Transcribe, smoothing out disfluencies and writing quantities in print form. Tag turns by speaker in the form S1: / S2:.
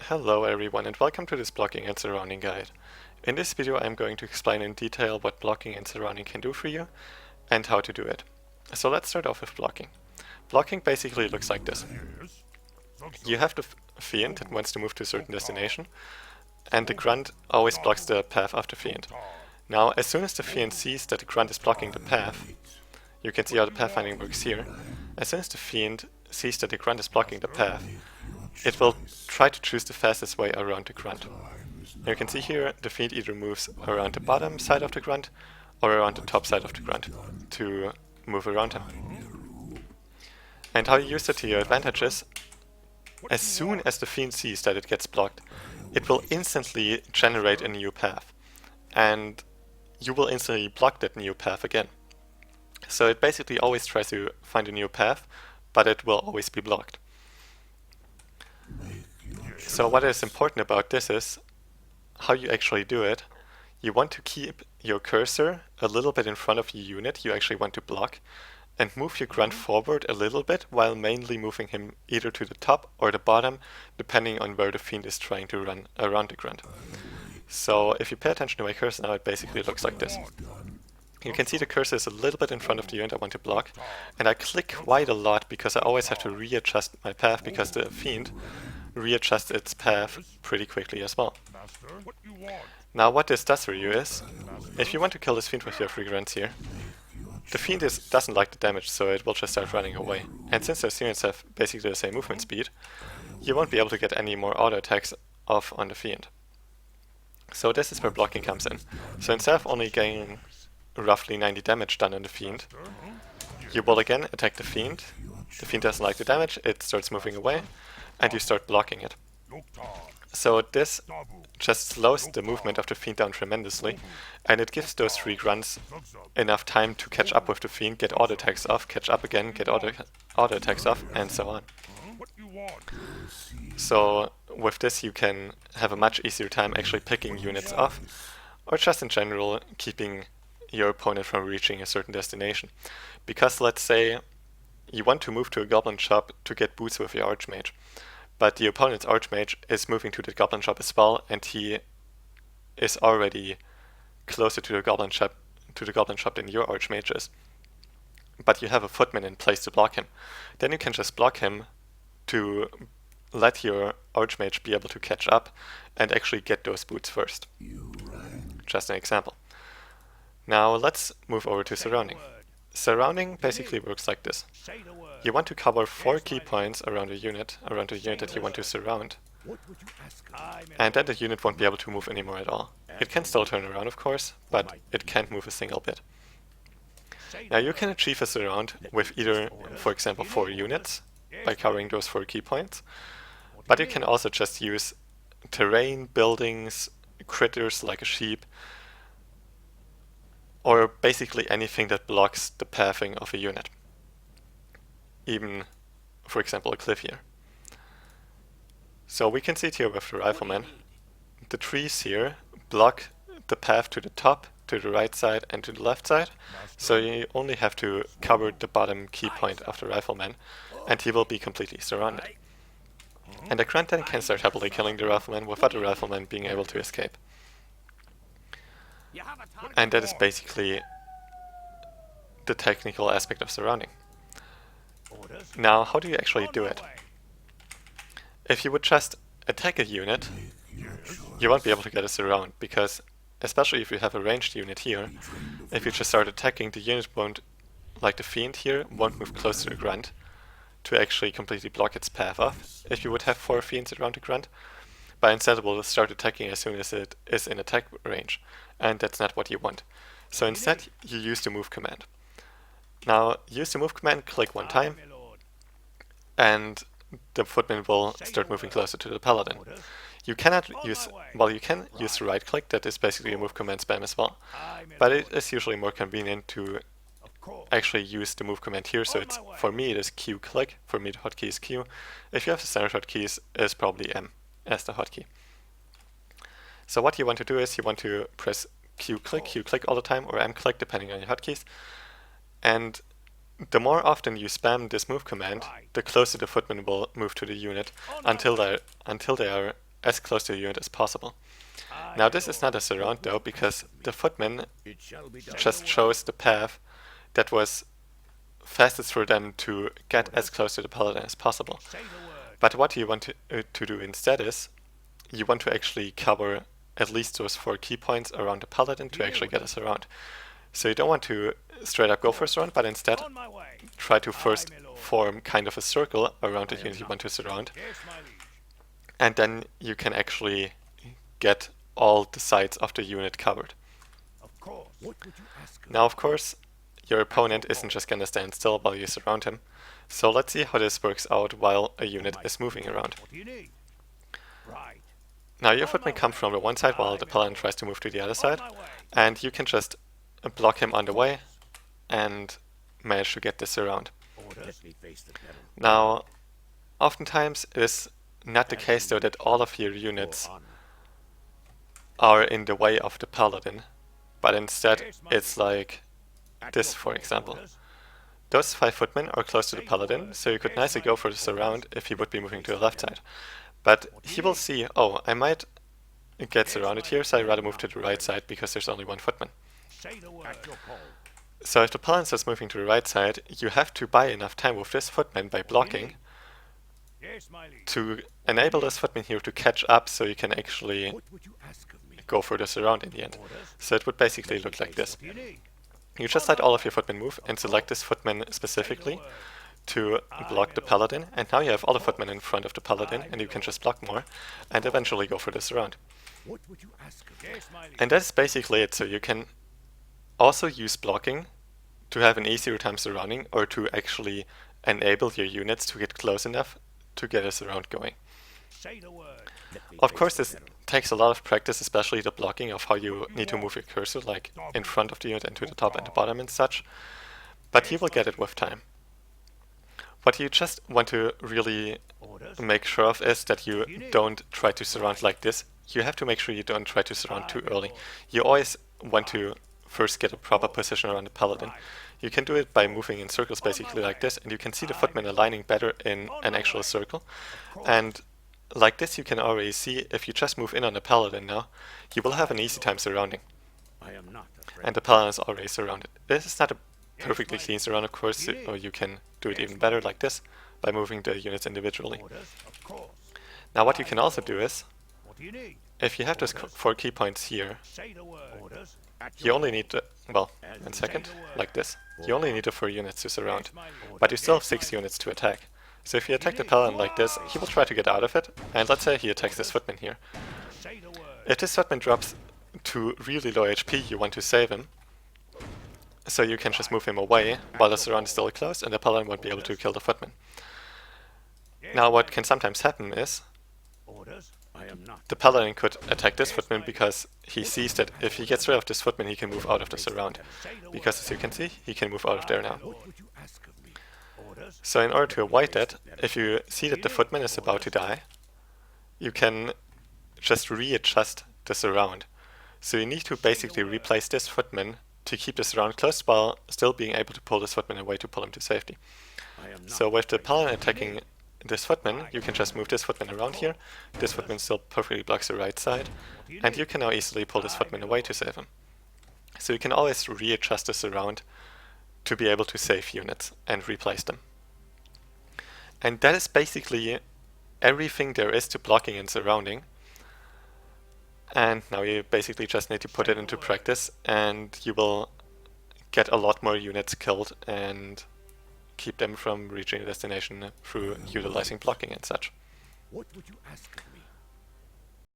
S1: Hello everyone and welcome to this blocking and surrounding guide. In this video I'm going to explain in detail what blocking and surrounding can do for you and how to do it. So let's start off with blocking. Blocking basically looks like this. You have the fiend that wants to move to a certain destination, and the grunt always blocks the path of the fiend. Now as soon as the fiend sees that the grunt is blocking the path, you can see how the pathfinding works here. As soon as the fiend sees that the grunt is blocking the path, it will try to choose the fastest way around the grunt. Now you can see here the fiend either moves around the bottom side of the grunt or around the top side of the grunt to move around him. And how you use that to your advantage is, as soon as the fiend sees that it gets blocked, it will instantly generate a new path, and you will instantly block that new path again. So it basically always tries to find a new path, but it will always be blocked. So what is important about this is how you actually do it. You want to keep your cursor a little bit in front of your unit you actually want to block, and move your grunt forward a little bit while mainly moving him either to the top or the bottom, depending on where the fiend is trying to run around the grunt. So if you pay attention to my cursor now, it basically looks like this. You can see the cursor is a little bit in front of the unit I want to block, and I click quite a lot because I always have to readjust my path because the fiend readjusts its path pretty quickly as well. Now what this does for you is, if you want to kill this fiend with your free grunts here, the fiend doesn't like the damage, so it will just start running away. And since those units have basically the same movement speed, you won't be able to get any more auto attacks off on the fiend. So this is where blocking comes in. So instead of only getting roughly 90 damage done on the fiend, you will again attack the fiend doesn't like the damage, it starts moving away, and you start blocking it. So this just slows the movement of the fiend down tremendously, and it gives those three grunts enough time to catch up with the fiend, get auto attacks off, catch up again, get auto attacks off, and so on. So with this you can have a much easier time actually picking units off, or just in general keeping your opponent from reaching a certain destination. Because let's say you want to move to a goblin shop to get boots with your archmage, but the opponent's archmage is moving to the goblin shop as well, and he is already closer to the goblin shop than your archmage is. But you have a footman in place to block him. Then you can just block him to let your archmage be able to catch up and actually get those boots first. Just an example. Now let's move over to surrounding. Surrounding basically works like this. You want to cover 4 key points around a unit that you want to surround, and then the unit won't be able to move anymore at all. It can still turn around of course, but it can't move a single bit. Now you can achieve a surround with either, for example, 4 units by covering those 4 key points, but you can also just use terrain, buildings, critters like a sheep, or basically anything that blocks the pathing of a unit. Even, for example, a cliff here. So we can see it here with the rifleman. The trees here block the path to the top, to the right side and to the left side, so you only have to cover the bottom key point of the rifleman and he will be completely surrounded. And the grunt then can start happily killing the rifleman without the rifleman being able to escape. And that is basically the technical aspect of surrounding. Now, how do you actually do it? If you would just attack a unit, you won't be able to get a surround, because especially if you have a ranged unit here, if you just start attacking, the unit won't, like the fiend here, won't move close to the grunt to actually completely block its path off if you would have 4 fiends around the grunt, but instead it will start attacking as soon as it is in attack range, and that's not what you want. So instead you use the move command. Now use the move command, click 1 time, and the footman will start moving closer to the paladin. You cannot use, well, you can use the right click, that is basically a move command spam as well, but it is usually more convenient to actually use the move command here, so it's, for me it is Q click, for me the hotkey is Q. If you have the standard hotkeys, it's probably M as the hotkey. So what you want to do is you want to press Q click all the time, or M click depending on your hotkeys, and the more often you spam this move command, the closer the footman will move to the unit until they are as close to the unit as possible. Now this is not a surround though, because the footman just shows the path that was fastest for them to get as close to the paladin as possible. But what you want to do instead is, you want to actually cover at least those 4 key points around the paladin to actually get a surround. So you don't want to straight up go for a surround, but instead try to first form kind of a circle around the unit you want to surround. And then you can actually get all the sides of the unit covered. Now of course, your opponent isn't just gonna stand still while you surround him. So let's see how this works out while a unit is moving around. Now your footman comes from the one side while the paladin tries to move to the other side, and you can just block him on the way and manage to get this around. Now, oftentimes it is not the case though that all of your units are in the way of the paladin, but instead it's like this, for example. Those 5 footmen are close to the paladin, so you could nicely go for the surround if he would be moving to the left side. But he will see, oh, I might get surrounded here, so I'd rather move to the right side because there's only 1 footman. So if the paladin starts moving to the right side, you have to buy enough time with this footman by blocking to enable this footman here to catch up so you can actually go for the surround in the end. So it would basically look like this. You just let all of your footmen move and select this footman specifically to block the paladin, and now you have all the footmen in front of the paladin and you can just block more and eventually go for the surround. And that's basically it. So you can also use blocking to have an easier time surrounding, or to actually enable your units to get close enough to get a surround going. Of course this takes a lot of practice, especially the blocking of how you need to move your cursor, like in front of the unit and to the top and the bottom and such, but you will get it with time. What you just want to really make sure of is that you don't try to surround like this. You have to make sure you don't try to surround too early. You always want to first get a proper position around the paladin. You can do it by moving in circles basically like this, and you can see the footmen aligning better in an actual circle. And like this you can already see, if you just move in on the paladin now, you will have an easy time surrounding. And the paladin is already surrounded. This is not a perfectly clean surround, of course, or you can do it even better like this, by moving the units individually. Now what you can also do is, if you have those 4 key points here, you only need the, well, 1 second, like this. You only need the 4 units to surround, but you still have 6 units to attack. So if you attack the paladin like this, he will try to get out of it, and let's say he attacks this footman here. If this footman drops to really low HP, you want to save him, so you can just move him away while the surround is still closed, and the paladin won't be able to kill the footman. Now what can sometimes happen is, the paladin could attack this footman because he sees that if he gets rid of this footman, he can move out of the surround. Because as you can see, he can move out of there now. So in order to avoid that, if you see that the footman is about to die, you can just readjust the surround. So you need to basically replace this footman to keep the surround closed while still being able to pull this footman away to pull him to safety. So with the paladin attacking this footman, you can just move this footman around here. This footman still perfectly blocks the right side, and you can now easily pull this footman away to save him. So you can always readjust this around to be able to save units and replace them. And that is basically everything there is to blocking and surrounding. And now you basically just need to put it into practice, and you will get a lot more units killed and keep them from reaching the destination through utilizing blocking and such.